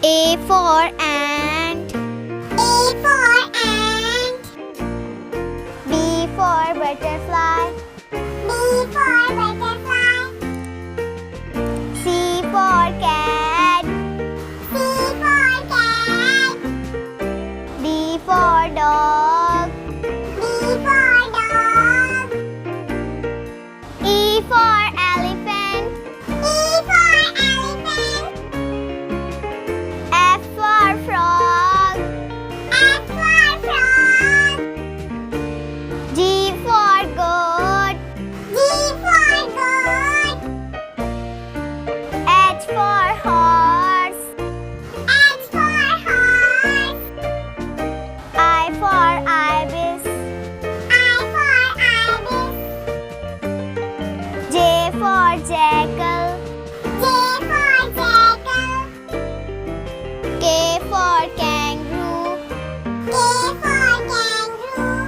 A for ant. A for ant. B for butterfly. B for butterfly. C for cat. C for cat. D for dog. D for dog. E for elephant. E for elephant. F for frog. F for frog. G for goat. G for goat. H for horse. H for horse. I for ibis. I for ibis. J for jackal. J for jackal. K for kangaroo. K for kangaroo.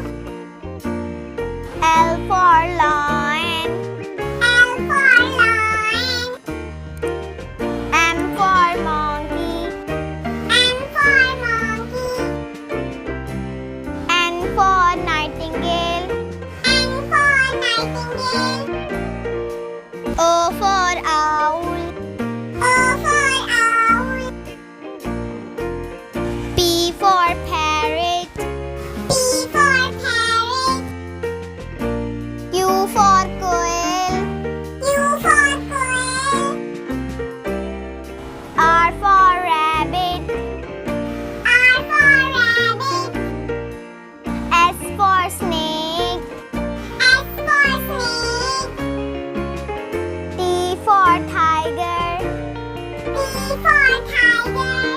L for lion. L for lion. M for monkey. M for monkey. N for nightingale. N for nightingale. O for owl. O for owl. P for parrot. P for parrot. Q for quail. U for quail. R for rabbit. R for rabbit. S for snake. S for snake. T for tiger. T for tiger.